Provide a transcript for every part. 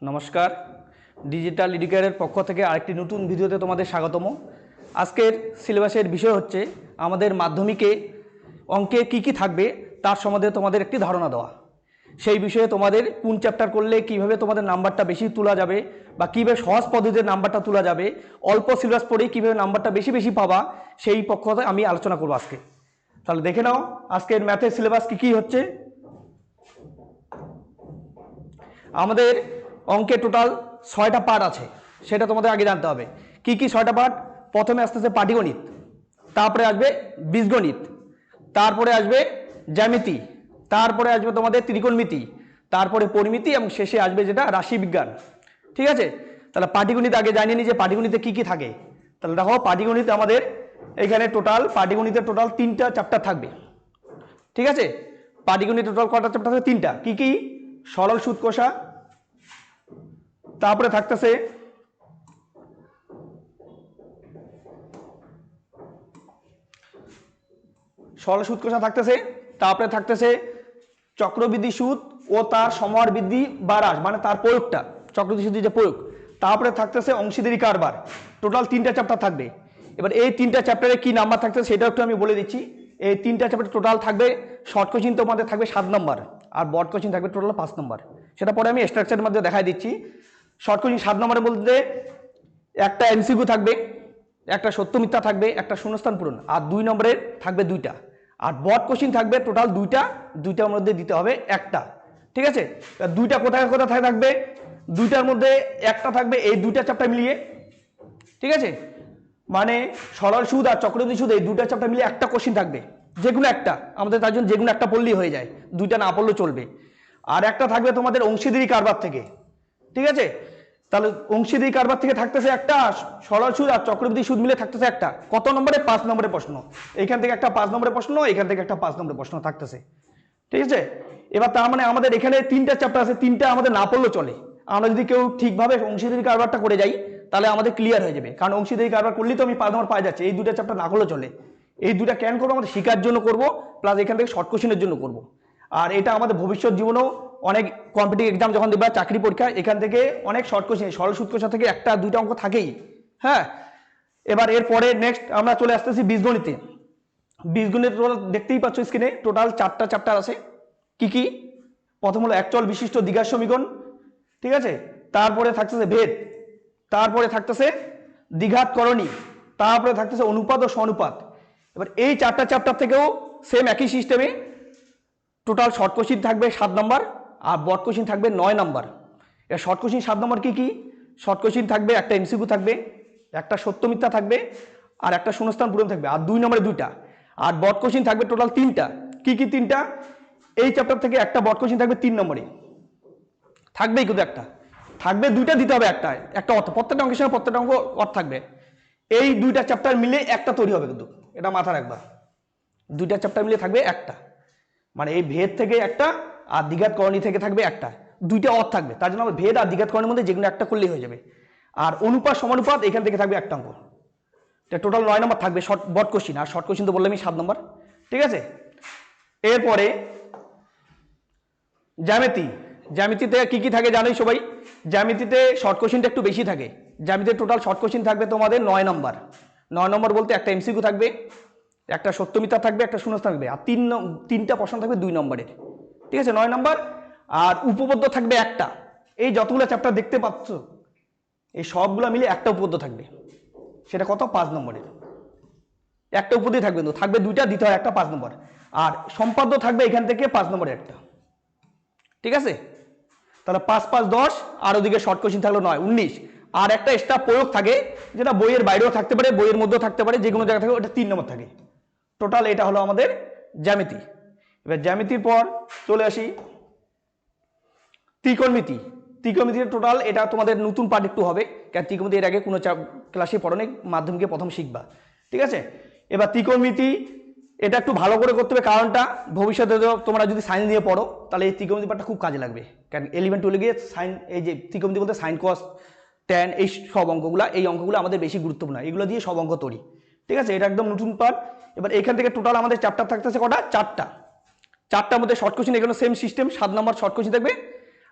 নমস্কার, ডিজিটাল এডুকেয়ারের পক্ষ থেকে আরেকটি নতুন ভিডিওতে তোমাদের স্বাগতম। আজকের সিলেবাসের বিষয় হচ্ছে আমাদের মাধ্যমিকে অঙ্কে কি কি থাকবে তার সম্বন্ধে তোমাদের একটি ধারণা দেওয়া। সেই বিষয়ে তোমাদের কোন চ্যাপ্টার করলে কিভাবে তোমাদের নাম্বারটা বেশি তোলা যাবে বা কীভাবে সহজ পদ্ধতিতে নাম্বারটা তোলা যাবে, অল্প সিলেবাস পড়েই কীভাবে নাম্বারটা বেশি বেশি পাবা, সেই পক্ষতে আমি আলোচনা করবো আজকে। তাহলে দেখে নাও আজকের ম্যাথের সিলেবাস কী কী হচ্ছে। আমাদের অঙ্কে টোটাল 6টা পার্ট আছে, সেটা তোমাদের আগে জানতে হবে। কি কি 6টা পার্ট? প্রথমে আসতেছে পাটিগণিত, তারপরে আসবে বীজগণিত, তারপরে আসবে জ্যামিতি, তারপরে আসবে তোমাদের ত্রিকোণমিতি, তারপরে পরিমিতি এবং শেষে আসবে যেটা রাশিবিজ্ঞান। ঠিক আছে, তাহলে পাটিগণিত আগে জানিয়ে নিই যে পাটিগণিতে কি কি থাকে। তাহলে দেখো পাটিগণিত আমাদের এখানে পাটিগণিতের টোটাল 3টা চ্যাপ্টার থাকবে। ঠিক আছে, পাটিগণিত টোটাল কটা চ্যাপ্টার থাকবে? 3টা। কি কি? সরল সুদ কষা, তারপরে থাকতেছে সরল সুদ কষা থাকতেছে, তারপরে থাকতেছে চক্রবৃদ্ধি সুদ ও তার সমহার বৃদ্ধি বা হ্রাস, মানে তার প্রয়োগটা, চক্রবৃদ্ধি সুদের যে প্রয়োগ। তারপরে থাকতেছে অংশীদারি কারবার। টোটাল 3টা চ্যাপ্টার থাকবে। এবার এই 3টা চ্যাপ্টারে কি নাম্বার থাকতেছে সেটা একটু আমি বলে দিচ্ছি। এই 3টা চ্যাপ্টার টোটাল থাকবে, শর্ট কোশ্চিন তোমাদের থাকবে 7 নম্বর আর বড় কোশ্চিন থাকবে টোটাল 5 নম্বর। সেটা পরে আমি স্ট্রাকচারের মধ্যে দেখাই দিচ্ছি। শর্ট কোশ্চিন 7 নম্বরের মধ্যে একটা এমসিকিউ থাকবে, একটা সত্য মিথ্যা থাকবে, একটা শূন্যস্থান পূরণ, আর 2 নম্বরের থাকবে 2টা। আর বড় কোশ্চিন থাকবে টোটাল 2টার মধ্যে দিতে হবে একটা। ঠিক আছে, 2টা কোথায় কোথায় থাকবে? 2টার মধ্যে একটা থাকবে এই 2টা চ্যাপ্টার মিলিয়ে। ঠিক আছে, মানে সরল সুদ আর চক্রবৃদ্ধি সুদ এই 2টা চ্যাপ্টার মিলিয়ে একটা কোশ্চিন থাকবে, যে কোনো একটা। আমাদের তার জন্য যে কোনো একটা পড়লেই হয়ে যায়, 2টা না পড়লেও চলবে। আর একটা থাকবে তোমাদের অংশীদারি কারবার থেকে। ঠিক আছে, তাহলে অংশীদারি কারবার থেকে থাকতেছে একটা, সরল সুদ আর চক্রবৃদ্ধি সুদ মিলে থাকতেছে একটা। কত নম্বরে? 5 নম্বরের প্রশ্ন। এইখান থেকে একটা 5 নম্বরের প্রশ্ন, এখান থেকে একটা 5 নম্বরের প্রশ্ন থাকতেছে। ঠিক আছে, এবার তার মানে আমাদের এখানে 3টা চ্যাপ্টার আছে, 3টা আমাদের না পড়লেও চলে। আমরা যদি কেউ ঠিকভাবে অংশীদারি কারবারটা করে যাই তাহলে আমাদের ক্লিয়ার হয়ে যাবে, কারণ অংশীদারি কারবার করলেই তো আমি 5 নম্বর পাই যাচ্ছে। এই 2টা চ্যাপ্টার না করলেও চলে। এই 2টা কেন করবো? আমাদের শেখার জন্য করব, প্লাস এখান থেকে শর্ট কোশ্চেনের জন্য করব। আর এটা আমাদের ভবিষ্যৎ জীবনেও অনেক কম্পিটিটিভ এক্সাম যখন দেবা, চাকরি পরীক্ষা, এখান থেকে অনেক শর্ট কোশ্চেন, সরল সুদ কষা থেকে 1টা 2টা অঙ্ক থাকেই। হ্যাঁ, এবার এরপরে নেক্সট আমরা চলে আসতেছি বীজগণিতে। বীজগণিত দেখতেই পাচ্ছ স্ক্রিনে, টোটাল 4টা চ্যাপ্টার আছে। কি কি? প্রথম হলো একচল বিশিষ্ট দ্বিঘাত সমীকরণ। ঠিক আছে, তারপরে থাকতেছে ভেদ, তারপরে থাকতেছে দ্বিঘাত করণী, তারপরে থাকতেছে অনুপাত ও সনুপাত। এবার এই 4টা চ্যাপ্টার থেকেও সেম একই সিস্টেমে টোটাল শর্ট কোশ্চিন থাকবে 7 নম্বর আর বড় কোশ্চিন থাকবে 9 নম্বর। এর শর্ট কোশ্চিন 7 নম্বর কি কি? শর্ট কোশ্চিন থাকবে একটা এমসিকিউ থাকবে, একটা সত্য মিথ্যা থাকবে, আর একটা শূন্যস্থান পূরণ থাকবে, আর 2 নম্বরে 2টা। আর বড় কোশ্চিন থাকবে টোটাল 3টা। কি কি 3টা? এই চ্যাপ্টার থেকে একটা বড় কোশ্চিন থাকবে 3 নম্বরে, থাকবেই কিন্তু একটা থাকবে, 2টা দিতে হবে, একটা একটা অর্থ, প্রত্যেকটা অঙ্কের সঙ্গে প্রত্যেকটা অঙ্ক অর্থ থাকবে। এই 2টা চ্যাপ্টার মিলে একটা তৈরি হবে, কিন্তু এটা মাথা রাখবা। 2টা চ্যাপ্টার মিলে থাকবে একটা, মানে এই ভেদ থেকে একটা আর দ্বিঘাত করণী থেকে থাকবে একটা, 2টা অর্থ থাকবে। তার জন্য ভেদ আর দ্বিঘাত করণীর মধ্যে যেগুলো একটা করলেই হয়ে যাবে। আর অনুপাত সমানুপাত এখান থেকে থাকবে একটা অঙ্ক। টোটাল 9 নম্বর থাকবে শর্ট বড় কোশ্চিন, আর শর্ট কোশ্চিন তো বললাম 7 নম্বর। ঠিক আছে, এরপরে জ্যামিতি। জ্যামিতিতে কি কি থাকে জানোই সবাই। জ্যামিতিতে শর্ট কোশ্চিনটা একটু বেশি থাকে। জ্যামিতিতে টোটাল শর্ট কোশ্চিন থাকবে তোমাদের 9 নম্বর। 9 নম্বর বলতে একটা এমসিকিউ থাকবে, একটা সত্য মিথ্যা থাকবে, একটা শূন্যস্থান থাকবে, আর 3টা প্রশ্ন থাকবে 2 নম্বরের। ঠিক আছে, 9 নম্বর। আর উপপাদ্য থাকবে একটা। এই যতগুলো চ্যাপ্টার দেখতে পাচ্ছ এই সবগুলো মিলে একটা উপপাদ্য থাকবে, সেটা কত? 5 নম্বরের। একটা উপপাদ্য থাকবে, কিন্তু থাকবে 2টা, দিতে হয় একটা 5 নম্বর। আর সম্পাদ্য থাকবে এখান থেকে 5 নম্বরের একটা। ঠিক আছে, তাহলে 5 5 10, আর ওদিকে শর্ট কোশ্চিন থাকলো 9 19। আর একটা এক্সট্রা প্রয়োগ থাকে, যেটা বইয়ের বাইরেও থাকতে পারে, বইয়ের মধ্যেও থাকতে পারে, যে কোনো জায়গায় থাকে, ওটা 3 নম্বর থাকে। টোটাল এটা হলো আমাদের জ্যামিতি। এবার জ্যামিতির পর চলে আসি ত্রিকোণমিতি। ত্রিকোণমিতির টোটাল এটা তোমাদের নতুন পার্ট একটু হবে, কারণ ত্রিকোণমিতি এর আগে কোনো ক্লাসে পড়ো নাই, মাধ্যমিকে প্রথম শিখবা। ঠিক আছে, এবার ত্রিকোণমিতি এটা একটু ভালো করে করতে হবে, কারণটা ভবিষ্যতে তোমরা যদি সাইন্স নিয়ে পড়ো তাহলে এই ত্রিকোণমিতি পার্টটা খুব কাজে লাগবে। কারণ 11 12 গিয়ে সাইন, এই যে ত্রিকোণমিতি বলতে সাইন কস ট্যান, এই সব অঙ্কগুলো, এই অঙ্কগুলো আমাদের বেশি গুরুত্বপূর্ণ, এগুলো দিয়ে সব অঙ্ক তৈরি। ঠিক আছে, এটা একদম নতুন পার্ট। এবার এখান থেকে টোটাল আমাদের চ্যাপ্টার থাকতেছে কটা? 4টা। 4টার মধ্যে শর্ট কোশ্চিন, এখানে সেম সিস্টেম, 7 নম্বর শর্ট কোশ্চিন থাকবে।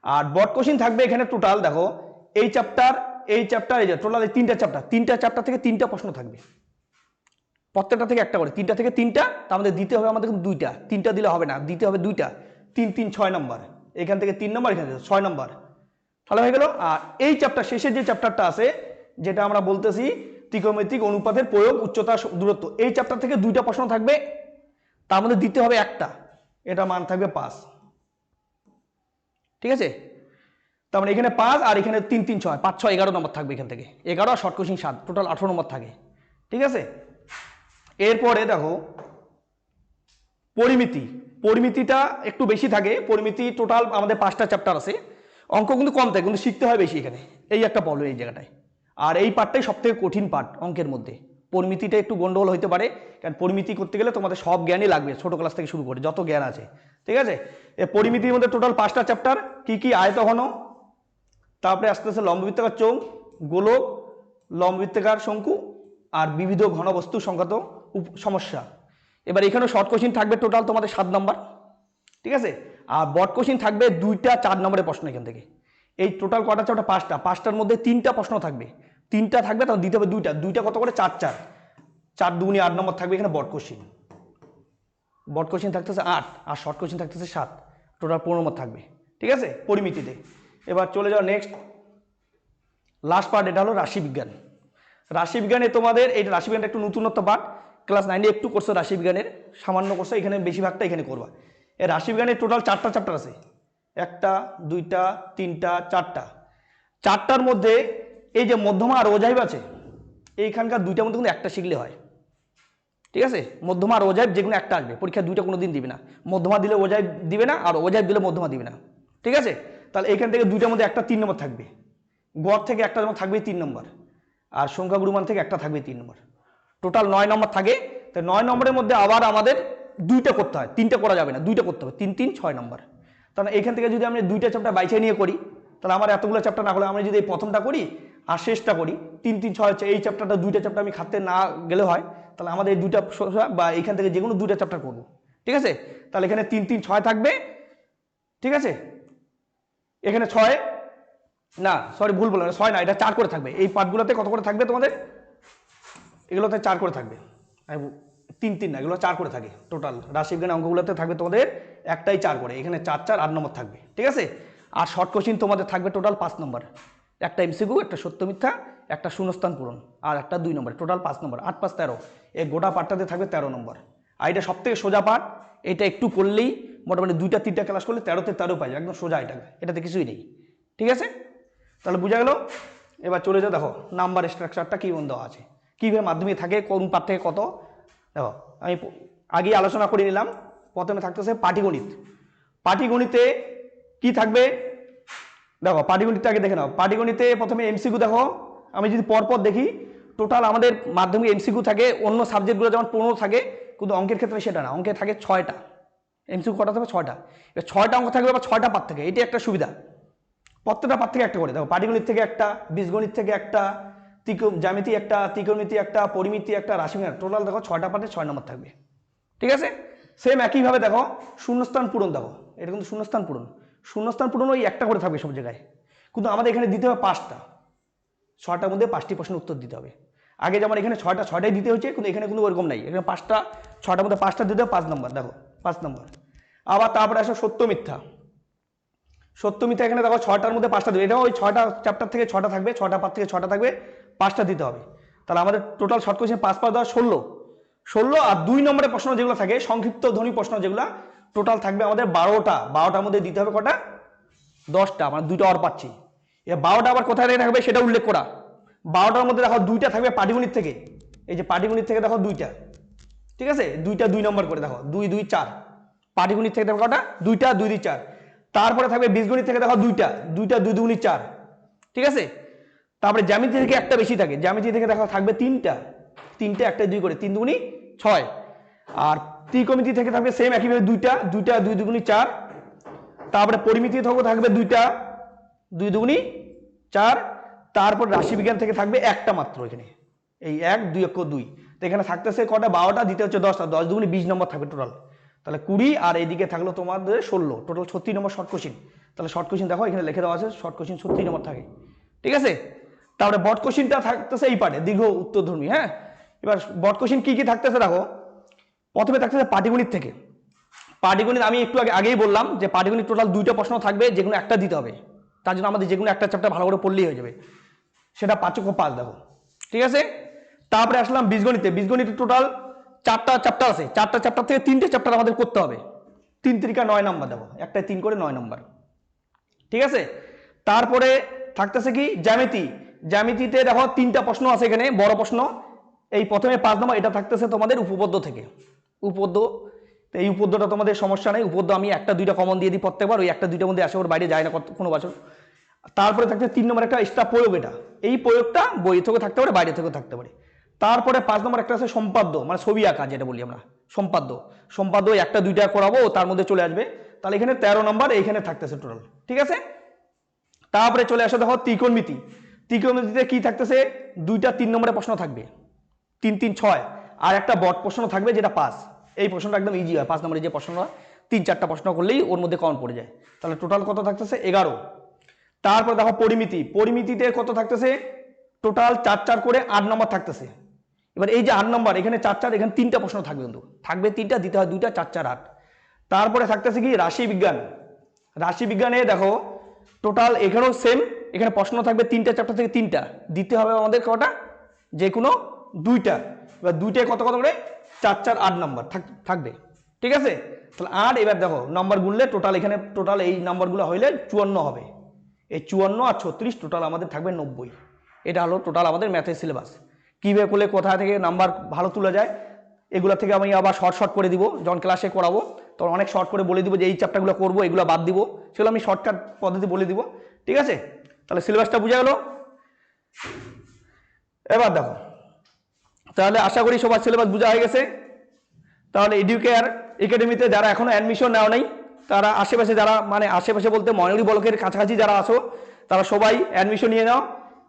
আর বট কোশ্চিন থাকবে এখানে টোটাল দেখো এই চ্যাপ্টার এই যে টোটাল এই তিনটা চ্যাপ্টার থেকে তিনটা প্রশ্ন থাকবে, প্রত্যেকটা থেকে একটা করে, তিনটা থেকে তিনটা, তার মধ্যে দিতে হবে আমাদের দুইটা, তিনটা দিলে হবে না, দিতে হবে দুইটা, 3 3 6 নম্বর, এখান থেকে 3 নম্বর, এখান থেকে 6 নম্বর, তাহলে হয়ে গেল। আর এই চ্যাপ্টার শেষের যে চ্যাপ্টারটা আছে যেটা আমরা বলতেছি ত্রিকোণমিতিক অনুপাতের প্রয়োগ উচ্চতা দূরত্ব, এই চ্যাপ্টার থেকে দুইটা প্রশ্ন থাকবে, তার মধ্যে দিতে হবে একটা, এটা মান থাকবে 5, ঠিক আছে। তার মানে এখানে 5 আর এখানে 3 3 6, 5 6 11 নম্বর থাকবে, এখান থেকে 11 আর শর্ট কোশ্চিন 7, টোটাল 18 নম্বর থাকে, ঠিক আছে। এরপরে দেখো পরিমিতিটা একটু বেশি থাকে, পরিমিতি টোটাল আমাদের 5টা চ্যাপ্টার আছে, অঙ্ক কিন্তু কম থাকে কিন্তু শিখতে হয় বেশি এখানে, এই একটা প্রবলেম এই জায়গাটায়। আর এই পার্টটাই সব থেকে কঠিন পার্ট অঙ্কের মধ্যে, পরিমিতিটা একটু গন্ডগোল হতে পারে, কারণ পরিমিতি করতে গেলে তোমাদের সব জ্ঞানই লাগবে, ছোট ক্লাস থেকে শুরু করে যত জ্ঞান আছে, ঠিক আছে। এই পরিমিতির মধ্যে টোটাল 5টা চ্যাপ্টার, কি কি? আয়তঘন, তারপরে আস্তে আস্তে লম্ববৃত্তাকার চোঙ, গোলক, লম্ববৃত্তাকার শঙ্কু, আর বিবিধ ঘনবস্তু সংক্রান্ত সমস্যা। এবার এখানেও শর্ট কোশ্চিন থাকবে টোটাল তোমাদের 7 নম্বর, ঠিক আছে। আর বট কোশ্চিন থাকবে 2টা 4 নম্বরের প্রশ্ন এখান থেকে। এই টোটাল কটা চ্যাপ্টার? 5টা, 5টার মধ্যে 3টা প্রশ্ন থাকবে, 3টা থাকবে, তখন দিতে হবে দুইটা কত করে? 4 4, 4 2 8 নম্বর থাকবে এখানে বট কোশ্চিন থাকতেছে 8, আর শর্ট কোশ্চিন থাকতেছে 7, টোটাল 15 নম্বর থাকবে, ঠিক আছে পরিমিতিতে। এবার চলে যাও নেক্সট লাস্ট পার্ট, এটা হলো রাশিবিজ্ঞানে তোমাদের এই রাশিবিজ্ঞানটা একটু নতুনত্ব পার্ট, ক্লাস 9 একটু করছো রাশিবিজ্ঞানের, সামান্য করছো, এখানে বেশিরভাগটা এখানে করবা। এই রাশিবিজ্ঞানের টোটাল 4টা চ্যাপ্টার আছে, 1টা 2টা 3টা 4টা, 4টার মধ্যে এই যে মধ্যমা আর অজাইব আছে, এইখানকার 2টার মধ্যে কিন্তু একটা শিখলে হয়, ঠিক আছে। মধ্যমা আর অজাইব যে কোনো একটা আসবে, পরীক্ষা 2টা কোনোদিন দিবে না, মধ্যমা দিলে অজাইব দিবে না, আর অজাইব দিলে মধ্যমা দিবে না, ঠিক আছে। তাহলে এখান থেকে 2টার মধ্যে একটা 3 নম্বর থাকবে, গড় থেকে একটা যেমন থাকবে 3 নম্বর, আর সংখ্যা গুরুমান থেকে একটা থাকবে 3 নম্বর, টোটাল 9 নম্বর থাকে। তো 9 নম্বরের মধ্যে আবার আমাদের 2টা করতে হয়, 3টা করা যাবে না, 2টা করতে হবে, 3 3 6 নম্বর। তাহলে এখান থেকে যদি আমি 2টা চ্যাপ্টার বাইছে নিয়ে করি, তাহলে আমার এতগুলো চ্যাপ্টার না হলে আমি যদি এই প্রথমটা করি আর শেষটা করি, 3 3 6 হচ্ছে, এই চ্যাপ্টারটা 2টা চ্যাপ্টার আমি খাতে না গেলে হয়, তাহলে আমাদের এই 2টা বা এখান থেকে যে কোনো 2টা চ্যাপ্টার করবো, ঠিক আছে। তাহলে এখানে 3 3 6 থাকবে, ঠিক আছে। এখানে 6 না, সরি ভুল বললাম, 6 না, এটা 4 করে থাকবে, এই পার্টগুলোতে কত করে থাকবে তোমাদের? এগুলোতে 4 করে থাকবে, 3 3 না, এগুলো 4 করে থাকে টোটাল রাশিবিজ্ঞানের অঙ্কগুলোতে থাকবে তোমাদের একটাই 4 করে, এখানে 4 4 8 নম্বর থাকবে, ঠিক আছে। আর শর্ট কোশ্চিন তোমাদের থাকবে টোটাল 5 নম্বর, একটা এমসিকিউ, একটা সত্য মিথ্যা, একটা শূন্যস্থান পূরণ, আর একটা 2 নম্বর, টোটাল 5 নম্বর, 8 5 13, এই গোটা পার্টটাতে থাকবে 13 নম্বর। আর এটা সব থেকে সোজা পার্ট, এটা একটু করলেই মোটামুটি 2টা 3টা ক্লাস করলে 13তে 13 পাই, একদম সোজা, এটাতে কিছুই নেই, ঠিক আছে। তাহলে বোঝা গেল। এবার চলে যাও, দেখো নাম্বার স্ট্রাকচারটা কী দেওয়া আছে, কীভাবে মাধ্যমিক থাকে, কোন পার্ট থেকে কত। দেখো আমি আগেই আলোচনা করে নিলাম, প্রথমে থাকতেছে পাটিগণিতে কি থাকবে, দেখো পাটিগণিতটা আগে দেখে নাও। পাটিগণিতে প্রথমে এমসিকিউ দেখো, আমি যদি পরপর দেখি, টোটাল আমাদের মাধ্যমিক এমসিকিউ থাকে, অন্য সাবজেক্টগুলো যেমন 15 থাকে, কিন্তু অঙ্কের ক্ষেত্রে সেটা না, অঙ্কে থাকে 6টা এমসিকিউ, কটা থাকবে 6টা, এবার 6টা অঙ্ক থাকবে, আবার 6টা পার্ট থাকে, এটা একটা সুবিধা, প্রত্যেকটা পার্ট থেকে একটা করে। দেখো পাটিগণিত থেকে একটা, বীজগণিত থেকে একটা, জ্যামিতি একটা, ত্রিকোণমিতি একটা, পরিমিতি একটা, রাশিবিজ্ঞান, টোটাল দেখো 6টা পার্টে 6 নম্বর থাকবে, ঠিক আছে। সেম একইভাবে দেখো শূন্যস্থান পূরণ, দেখো এটা কিন্তু শূন্যস্থান পূরণ ওই একটা করে থাকবে সব জায়গায়, কিন্তু আমাদের এখানে দিতে হবে 5টা, 6টার মধ্যে 5টি প্রশ্নের উত্তর দিতে হবে। আগে যেমন এখানে 6টাই দিতে হচ্ছে, কিন্তু এখানে কিন্তু ওরকম নাই, এখানে 5টা, 6টার মধ্যে 5টা দিতে হবে, 5 নম্বর, দেখো 5 নম্বর। আবার তারপরে আসো সত্য মিথ্যা, এখানে দেখো 6টার মধ্যে 5টা দেবে, এটা ওই 6টা চ্যাপ্টার থেকে 6টা থাকবে, 6টা পার্ট থেকে 6টা থাকবে, 5টা দিতে হবে। তাহলে আমাদের টোটাল শর্ট কোশ্চেন 5 5 10 16, আর 2 নম্বরের প্রশ্ন যেগুলো থাকে সংক্ষিপ্ত ধ্বনি প্রশ্ন যেগুলো, টোটাল থাকবে আমাদের 12টার মধ্যে দিতে হবে কটা? 10টা, মানে 2টা অর পাচ্ছি। এবার 12টা আবার কোথায় থাকবে সেটা উল্লেখ করা, 12টার মধ্যে দেখো 2টা থাকবে পাটিগণিত থেকে, এই যে পাটিগণিত থেকে দেখো 2টা, ঠিক আছে, 2টা 2 নম্বর করে, দেখো 2 2 4, পাটিগণিত থেকে দেখো কটা? 2টা 2 2 4। তারপরে থাকবে বীজগণিত থেকে দেখো 2টা 2 2 4, ঠিক আছে। তারপরে জ্যামিতি থেকে একটা বেশি থাকে, জ্যামিতি থেকে দেখো থাকবে 3টা, একটা 2 করে, 3 2 6। আর ত্রিকোণমিতি থেকে থাকবে সেম একইভাবে 2টা 2 2 4। তারপরে পরিমিতি থেকে থাকবে 2টা 2 2 4। তারপর রাশিবিজ্ঞান থেকে থাকবে একটা মাত্র, এখানে এই 1 2 1 2, তো এখানে থাকতেছে কটা? 12টা, দিতে হচ্ছে 10টা, 10 2 20 নম্বর থাকবে টোটাল, তাহলে 20, আর এইদিকে থাকলো তোমাদের 16, টোটাল 36 নম্বর শর্ট কোশ্চিন। তাহলে শর্ট কোশ্চিন দেখো এখানে লিখে দেওয়া আছে, শর্ট কোশ্চিন 36 নম্বর থাকে, ঠিক আছে। তারপরে বট কোশ্চিনটা থাকতেছে এই পার্টে, দীর্ঘ উত্তরধর্মী। হ্যাঁ, এবার বট কোশ্চিন কি কি থাকতেছে দেখো। প্রথমে থাকতেছে পাটিগণিত থেকে। পাটিগণিত আমি একটু আগেই বললাম যে পাটিগণিত টোটাল 2টা প্রশ্ন থাকবে, যে কোনো একটা দিতে হবে। তার জন্য আমাদের যে কোনো একটা চ্যাপ্টার ভালো করে পড়লেই হয়ে যাবে, সেটা 5x5 দেখো, ঠিক আছে। তারপরে আসলাম বীজগণিতে। বীজগণিতে টোটাল 4টা চ্যাপ্টার আছে, 4টা চ্যাপ্টার থেকে 3টে চ্যাপ্টার আমাদের করতে হবে। 3 3 9 নাম্বার দেখো, একটায় 3 করে 9 নাম্বার, ঠিক আছে। তারপরে থাকতেছে কি জ্যামিতি। জ্যামিতিতে দেখো 3টা প্রশ্ন আছে এখানে, বড় প্রশ্ন। এই প্রথমে 5 নম্বর, এটা থাকতেছে তোমাদের উপপাদ্য থেকে। উপপাদ্য, এই উপপাদ্যটা তোমাদের সমস্যা নেই, উপপাদ্য আমি 1টা 2টা কমন দিয়ে দিই প্রত্যেকবার, ওই 1টা 2টার মধ্যে আসে, ওর বাইরে যায় না কোনো বছর। তারপরে থাকছে 3 নম্বর একটা এক্সট্রা প্রয়োগ, এটা এই প্রয়োগটা বই থেকে থাকতে পারে, বাইরে থেকেও থাকতে পারে। তারপরে 5 নম্বর একটা আছে সম্পাদ্য, মানে ছবি আঁকা যেটা বলি আমরা, সম্পাদ্য। সম্পাদ্য 1টা 2টা করাবো, তার মধ্যে চলে আসবে। তাহলে এখানে 13 নম্বর এইখানে থাকতেছে টোটাল, ঠিক আছে। তারপরে চলে আসো দেখো ত্রিকোণমিতি। ত্রিকোণমিতিতে কি থাকতেছে, 2টা 3 নম্বরের প্রশ্ন থাকবে, 3 3 6, আর একটা বট প্রশ্ন থাকবে যেটা 5। এই প্রশ্নটা একদম ইজি হয়, 5 নম্বরের যে প্রশ্নটা 3-4টা প্রশ্ন করলেই ওর মধ্যে কমন পড়ে যায়। তাহলে টোটাল কত থাকতেছে 11। তারপর দেখো পরিমিতি। পরিমিতিতে কত থাকতেছে, টোটাল 4 4 করে 8 নম্বর থাকতেছে। এবার এই যে 8 নম্বর, এখানে 4 4, এখানে 3টা প্রশ্ন থাকবে, কিন্তু থাকবে 3টা, দিতে হয় 2টা, 4 4 8। তারপরে থাকতেছে কি রাশি বিজ্ঞান। রাশি বিজ্ঞানে দেখো টোটাল এখানেও সেম, এখানে প্রশ্ন থাকবে 3টা চ্যাপ্টার থেকে 3টা, দিতে হবে আমাদের কটা, যে কোনো 2টা। এবার 2টায় কত কত করে 4 4 8 নম্বর থাকবে, ঠিক আছে। তাহলে 8, এবার দেখো নম্বর গুনলে টোটাল, এখানে টোটাল এই নাম্বারগুলো হইলে 54 হবে। এই 54 আর 36 টোটাল আমাদের থাকবে 90। এটা হলো টোটাল আমাদের ম্যাথের সিলেবাস। কীভাবে করলে কোথা থেকে নাম্বার ভালো তোলা যায়, এগুলো থেকে আমি আবার শর্ট করে দিব, যখন ক্লাসে করাবো তখন অনেক শর্ট করে বলে দিব যে এই চ্যাপ্টারগুলো করবো, এগুলো বাদ দিব, সেগুলো আমি শর্টকাট পদ্ধতি বলে দিব, ঠিক আছে। তাহলে সিলেবাসটা বুঝা গেল। এবার দেখো, তাহলে আশা করি সবার সিলেবাস বোঝা হয়ে গেছে। তাহলে এডুকেয়ার একাডেমিতে যারা এখনো অ্যাডমিশন নেওয়া নেই, তারা আশেপাশে, যারা মানে আশেপাশে বলতে ময়ূরী ব্লকের কাছাকাছি যারা আছো, তারা সবাই অ্যাডমিশন নিয়ে নাও।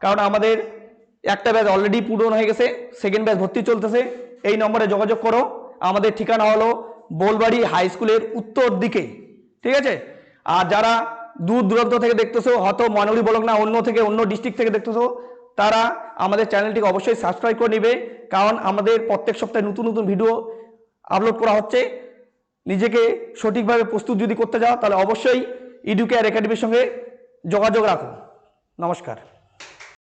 কারণ আমাদের একটা ব্যাচ অলরেডি পূরণ হয়ে গেছে, সেকেন্ড ব্যাচ ভর্তি চলতেছে। এই নম্বরে যোগাযোগ করো। আমাদের ঠিকানা হলো বোলবাড়ি হাই স্কুলের উত্তর দিকে, ঠিক আছে। আর যারা দূর দূরান্ত থেকে দেখতেছো, হয়তো ময়ূরী ব্লক না, অন্য থেকে, অন্য ডিস্ট্রিক্ট থেকে দেখতেছো, তারা আমাদের চ্যানেলটিকে অবশ্যই সাবস্ক্রাইব করে নেবে। কারণ আমাদের প্রত্যেক সপ্তাহে নতুন নতুন ভিডিও আপলোড করা হচ্ছে। নিজেকে সঠিকভাবে প্রস্তুত যদি করতে যাও, তাহলে অবশ্যই এডুকেয়ার একাডেমির সঙ্গে যোগাযোগ রাখো। নমস্কার।